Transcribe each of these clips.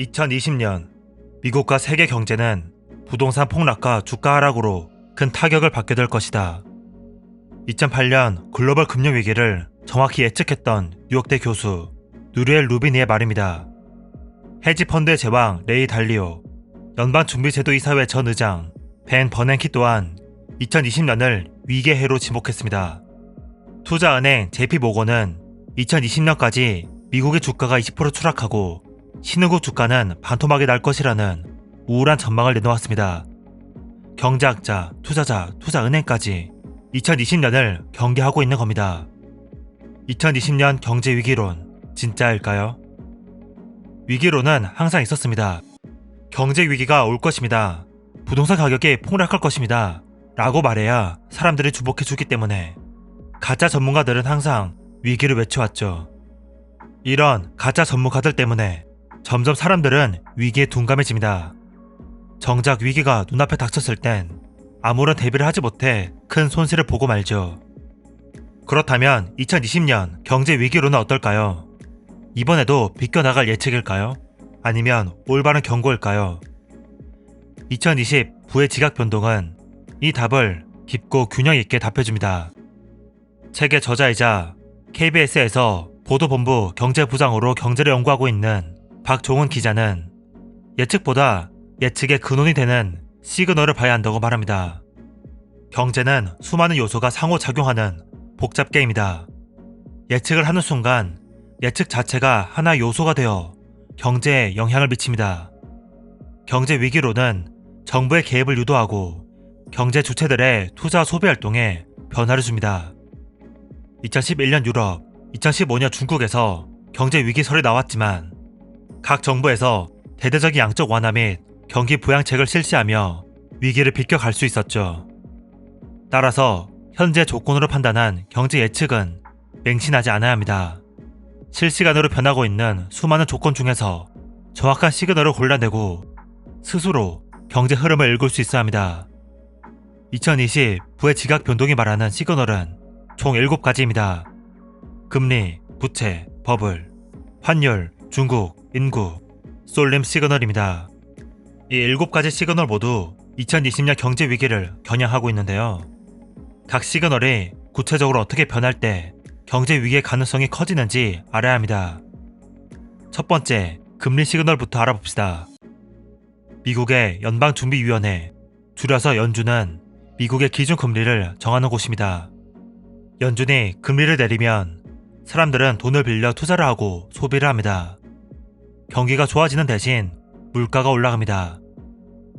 2020년 미국과 세계 경제는 부동산 폭락과 주가 하락으로 큰 타격을 받게 될 것이다. 2008년 글로벌 금융위기를 정확히 예측했던 뉴욕대 교수 누리엘 루비니의 말입니다. 헤지펀드의 제왕 레이 달리오, 연방준비제도 이사회 전 의장 벤 버냉키 또한 2020년을 위기의 해로 지목했습니다. 투자은행 JP모건은 2020년까지 미국의 주가가 20% 추락하고 신흥국 주가는 반토막이 날 것이라는 우울한 전망을 내놓았습니다. 경제학자, 투자자, 투자은행까지 2020년을 경계하고 있는 겁니다. 2020년 경제위기론, 진짜일까요? 위기론은 항상 있었습니다. 경제위기가 올 것입니다. 부동산 가격이 폭락할 것입니다. 라고 말해야 사람들이 주목해주기 때문에 가짜 전문가들은 항상 위기를 외쳐왔죠. 이런 가짜 전문가들 때문에 점점 사람들은 위기에 둔감해집니다. 정작 위기가 눈앞에 닥쳤을 땐 아무런 대비를 하지 못해 큰 손실을 보고 말죠. 그렇다면 2020년 경제 위기로는 어떨까요? 이번에도 비껴나갈 예측일까요? 아니면 올바른 경고일까요? 2020 부의 지각 변동은 이 답을 깊고 균형 있게 답해줍니다. 책의 저자이자 KBS에서 보도본부 경제부장으로 경제를 연구하고 있는 박종훈 기자는 예측보다 예측의 근원이 되는 시그널을 봐야 한다고 말합니다. 경제는 수많은 요소가 상호작용하는 복잡 게임이다. 예측을 하는 순간 예측 자체가 하나의 요소가 되어 경제에 영향을 미칩니다. 경제 위기로는 정부의 개입을 유도하고 경제 주체들의 투자 소비 활동에 변화를 줍니다. 2011년 유럽, 2015년 중국에서 경제 위기설이 나왔지만 각 정부에서 대대적인 양적 완화 및 경기 부양책을 실시하며 위기를 비껴갈 수 있었죠. 따라서 현재 조건으로 판단한 경제 예측은 맹신하지 않아야 합니다. 실시간으로 변하고 있는 수많은 조건 중에서 정확한 시그널을 골라내고 스스로 경제 흐름을 읽을 수 있어야 합니다. 2020 부의 지각 변동이 말하는 시그널은 총 7가지입니다. 금리, 부채, 버블, 환율, 중국, 인구, 쏠림 시그널입니다. 이 7가지 시그널 모두 2020년 경제 위기를 겨냥하고 있는데요. 각 시그널이 구체적으로 어떻게 변할 때 경제 위기의 가능성이 커지는지 알아야 합니다. 첫 번째, 금리 시그널부터 알아봅시다. 미국의 연방준비위원회, 줄여서 연준은 미국의 기준금리를 정하는 곳입니다. 연준이 금리를 내리면 사람들은 돈을 빌려 투자를 하고 소비를 합니다. 경기가 좋아지는 대신 물가가 올라갑니다.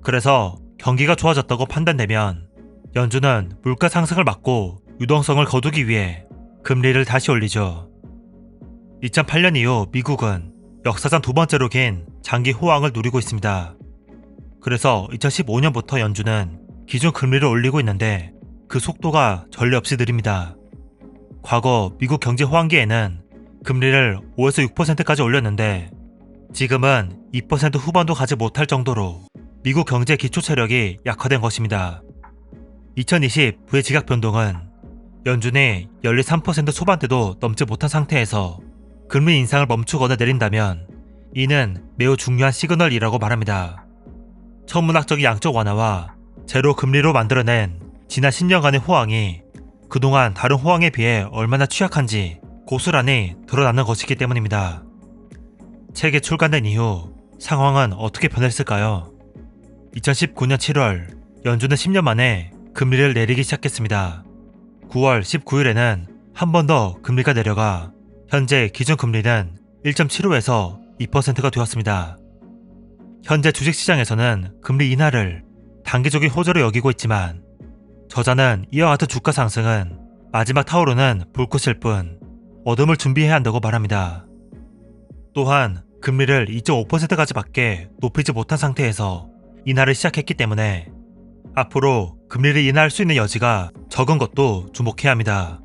그래서 경기가 좋아졌다고 판단되면 연준은 물가 상승을 막고 유동성을 거두기 위해 금리를 다시 올리죠. 2008년 이후 미국은 역사상 2번째로 긴 장기 호황을 누리고 있습니다. 그래서 2015년부터 연준은 기준 금리를 올리고 있는데 그 속도가 전례 없이 느립니다. 과거 미국 경제 호황기에는 금리를 5에서 6%까지 올렸는데 지금은 2% 후반도 가지 못할 정도로 미국 경제 기초 체력이 약화된 것입니다. 2020 부의 지각 변동은 연준이 연리 3% 초반대도 넘지 못한 상태에서 금리 인상을 멈추거나 내린다면 이는 매우 중요한 시그널이라고 말합니다. 천문학적인 양적 완화와 제로 금리로 만들어낸 지난 10년간의 호황이 그동안 다른 호황에 비해 얼마나 취약한지 고스란히 드러나는 것이기 때문입니다. 책이 출간된 이후 상황은 어떻게 변했을까요? 2019년 7월 연준은 10년 만에 금리를 내리기 시작했습니다. 9월 19일에는 한 번 더 금리가 내려가 현재 기준금리는 1.75에서 2%가 되었습니다. 현재 주식시장에서는 금리 인하를 단기적인 호재로 여기고 있지만 저자는 이와 같은 주가 상승은 마지막 타오르는 불꽃일 뿐 어둠을 준비해야 한다고 말합니다. 또한 금리를 2.5%까지 밖에 높이지 못한 상태에서 인하를 시작했기 때문에 앞으로 금리를 인하할 수 있는 여지가 적은 것도 주목해야 합니다.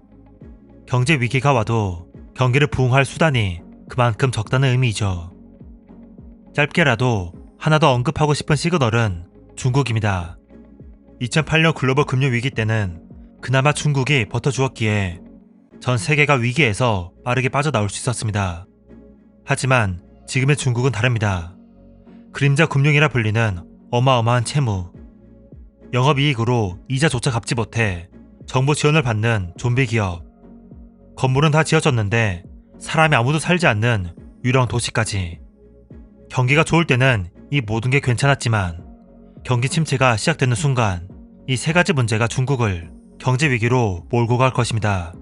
경제 위기가 와도 경기를 부흥할 수단이 그만큼 적다는 의미이죠. 짧게라도 하나 더 언급하고 싶은 시그널은 중국입니다. 2008년 글로벌 금융위기 때는 그나마 중국이 버텨주었기에 전 세계가 위기에서 빠르게 빠져나올 수 있었습니다. 하지만 지금의 중국은 다릅니다. 그림자 금융이라 불리는 어마어마한 채무, 영업이익으로 이자조차 갚지 못해 정부 지원을 받는 좀비 기업, 건물은 다 지어졌는데 사람이 아무도 살지 않는 유령 도시까지. 경기가 좋을 때는 이 모든 게 괜찮았지만 경기 침체가 시작되는 순간 이 세 가지 문제가 중국을 경제 위기로 몰고 갈 것입니다.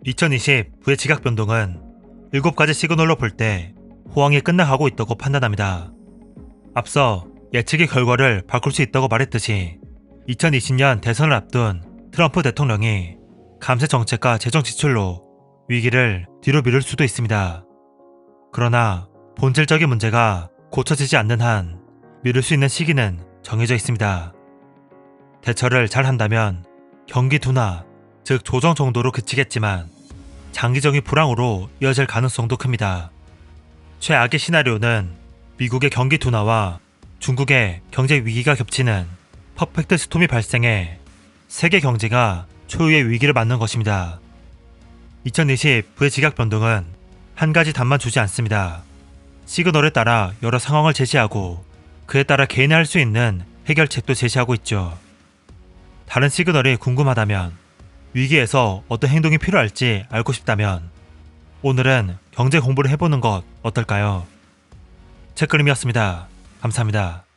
2020 부의 지각 변동은 7가지 시그널로 볼 때 호황이 끝나가고 있다고 판단합니다. 앞서 예측의 결과를 바꿀 수 있다고 말했듯이 2020년 대선을 앞둔 트럼프 대통령이 감세 정책과 재정 지출로 위기를 뒤로 미룰 수도 있습니다. 그러나 본질적인 문제가 고쳐지지 않는 한 미룰 수 있는 시기는 정해져 있습니다. 대처를 잘 한다면 경기 둔화, 즉 조정 정도로 그치겠지만 장기적인 불황으로 이어질 가능성도 큽니다. 최악의 시나리오는 미국의 경기 둔화와 중국의 경제 위기가 겹치는 퍼펙트 스톰이 발생해 세계 경제가 초유의 위기를 맞는 것입니다. 2020 부의 지각 변동은 한 가지 답만 주지 않습니다. 시그널에 따라 여러 상황을 제시하고 그에 따라 개인이 할 수 있는 해결책도 제시하고 있죠. 다른 시그널이 궁금하다면, 위기에서 어떤 행동이 필요할지 알고 싶다면 오늘은 경제 공부를 해보는 것 어떨까요? 책그림이었습니다. 감사합니다.